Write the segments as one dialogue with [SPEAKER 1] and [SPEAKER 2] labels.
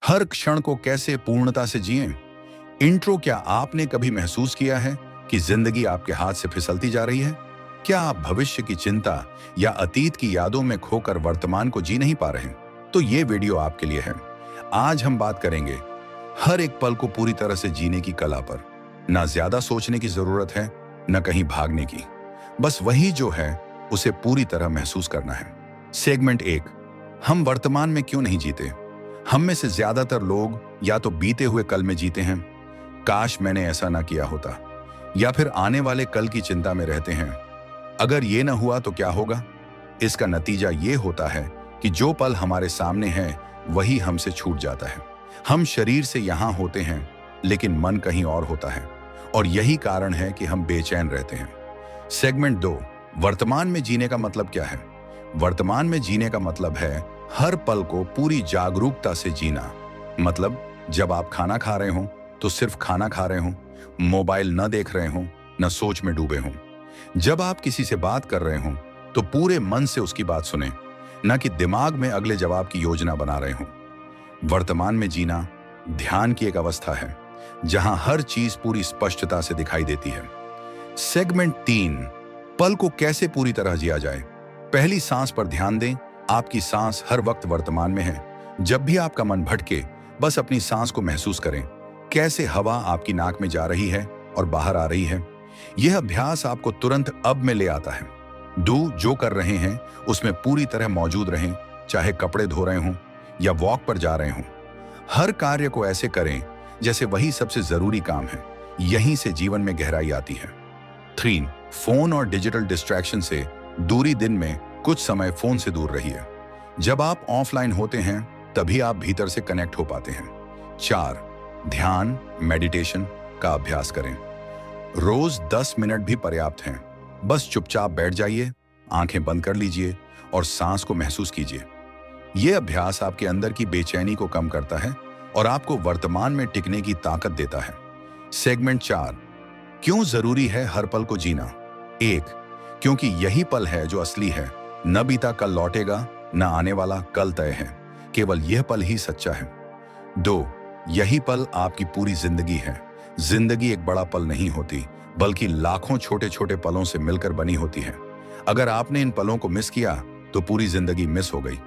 [SPEAKER 1] हर क्षण को कैसे पूर्णता से जिएं। इंट्रो। क्या आपने कभी महसूस किया है कि जिंदगी आपके हाथ से फिसलती जा रही है? क्या आप भविष्य की चिंता या अतीत की यादों में खोकर वर्तमान को जी नहीं पा रहे? तो ये वीडियो आपके लिए है। आज हम बात करेंगे हर एक पल को पूरी तरह से जीने की कला पर। ना ज्यादा सोचने की जरूरत है, न कहीं भागने की। बस वही जो है उसे पूरी तरह महसूस करना है। सेगमेंट 1। हम वर्तमान में क्यों नहीं जीते? हम में से ज्यादातर लोग या तो बीते हुए कल में जीते हैं, काश मैंने ऐसा ना किया होता, या फिर आने वाले कल की चिंता में रहते हैं, अगर ये ना हुआ तो क्या होगा। इसका नतीजा ये होता है कि जो पल हमारे सामने है वही हमसे छूट जाता है। हम शरीर से यहां होते हैं लेकिन मन कहीं और होता है, और यही कारण है कि हम बेचैन रहते हैं। सेगमेंट 2। वर्तमान में जीने का मतलब क्या है? वर्तमान में जीने का मतलब है हर पल को पूरी जागरूकता से जीना। मतलब जब आप खाना खा रहे हो तो सिर्फ खाना खा रहे हो, मोबाइल न देख रहे हो, न सोच में डूबे हो। जब आप किसी से बात कर रहे हो तो पूरे मन से उसकी बात सुने, न कि दिमाग में अगले जवाब की योजना बना रहे हो। वर्तमान में जीना ध्यान की एक अवस्था है जहां हर चीज पूरी स्पष्टता से दिखाई देती है। सेगमेंट 3। पल को कैसे पूरी तरह जिया जाए। पहली सांस पर ध्यान दें। आपकी सांस हर वक्त वर्तमान में है। जब भी आपका मन भटके, बस अपनी सांस को महसूस करें। कैसे हवा आपकी नाक में जा रही है और बाहर आ रही है। यह अभ्यास आपको तुरंत अब में ले आता है। जो कर रहे हैं उसमें पूरी तरह मौजूद रहें, चाहे कपड़े धो रहे हों या वॉक पर जा रहे हों। हर कार्य को ऐसे करें जैसे वही सबसे जरूरी काम है। यहीं से जीवन में गहराई आती है। 3। फोन और डिजिटल डिस्ट्रैक्शन से दूरी। दिन में कुछ समय फोन से दूर रहिए। जब आप ऑफलाइन होते हैं तभी आप भीतर से कनेक्ट हो पाते हैं। 4। ध्यान मेडिटेशन का अभ्यास करें। रोज 10 मिनट भी पर्याप्त हैं। बस चुपचाप बैठ जाइए, आंखें बंद कर लीजिए और सांस को महसूस कीजिए। यह अभ्यास आपके अंदर की बेचैनी को कम करता है और आपको वर्तमान में टिकने की ताकत देता है। सेगमेंट 4। क्यों जरूरी है हर पल को जीना? 1। क्योंकि यही पल है जो असली है। न बीता कल लौटेगा, न आने वाला कल तय है। केवल यह पल ही सच्चा है। 2। यही पल आपकी पूरी जिंदगी है। जिंदगी एक बड़ा पल नहीं होती, बल्कि लाखों छोटे छोटे पलों से मिलकर बनी होती है। अगर आपने इन पलों को मिस किया तो पूरी जिंदगी मिस हो गई।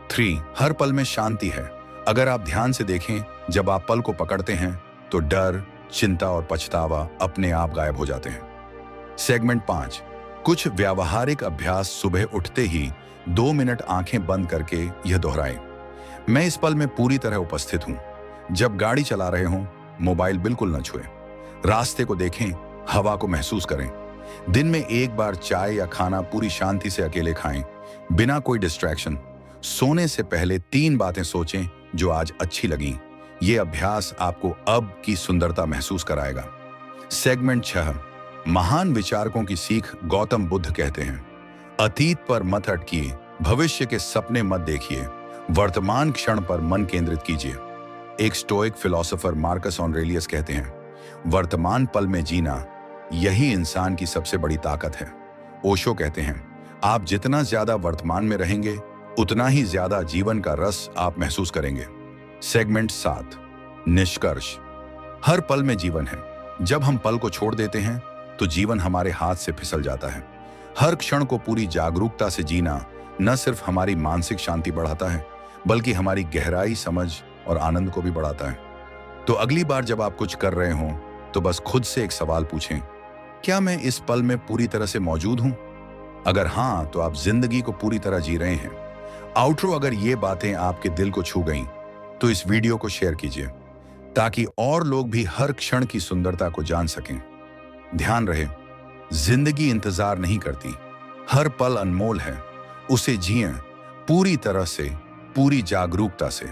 [SPEAKER 1] 3। हर पल में शांति है। अगर आप ध्यान से देखें, जब आप पल को पकड़ते हैं तो डर, चिंता और पछतावा अपने आप गायब हो जाते हैं। सेगमेंट 5। कुछ व्यावहारिक अभ्यास। सुबह उठते ही 2 मिनट आंखें बंद करके यह दोहराएं, मैं इस पल में पूरी तरह उपस्थित हूं। जब गाड़ी चला रहे हों, मोबाइल बिल्कुल न छुएं। रास्ते को देखें, हवा को महसूस करें। दिन में एक बार चाय या खाना पूरी शांति से अकेले खाएं, बिना कोई डिस्ट्रैक्शन। सोने से पहले 3 बातें सोचें जो आज अच्छी लगीं। यह अभ्यास आपको अब की सुंदरता महसूस कराएगा। सेगमेंट 6। महान विचारकों की सीख। गौतम बुद्ध कहते हैं, अतीत पर मत अटकिए, भविष्य के सपने मत देखिए, वर्तमान क्षण पर मन केंद्रित कीजिए। एक स्टोइक फिलोसोफर मार्कस ऑरेलियस कहते हैं, वर्तमान पल में जीना यही इंसान की सबसे बड़ी ताकत है। ओशो कहते हैं, आप जितना ज्यादा वर्तमान में रहेंगे उतना ही ज्यादा जीवन का रस आप महसूस करेंगे। सेगमेंट 7। निष्कर्ष। हर पल में जीवन है। जब हम पल को छोड़ देते हैं तो जीवन हमारे हाथ से फिसल जाता है। हर क्षण को पूरी जागरूकता से जीना न सिर्फ हमारी मानसिक शांति बढ़ाता है, बल्कि हमारी गहराई, समझ और आनंद को भी बढ़ाता है। तो अगली बार जब आप कुछ कर रहे हों तो बस खुद से एक सवाल पूछें, क्या मैं इस पल में पूरी तरह से मौजूद हूं? अगर हां, तो आप जिंदगी को पूरी तरह जी रहे हैं। आउटरो। अगर ये बातें आपके दिल को छू गईं तो इस वीडियो को शेयर कीजिए ताकि और लोग भी हर क्षण की सुंदरता को जान सकें। ध्यान रहे, जिंदगी इंतजार नहीं करती। हर पल अनमोल है। उसे जिएं पूरी तरह से, पूरी जागरूकता से।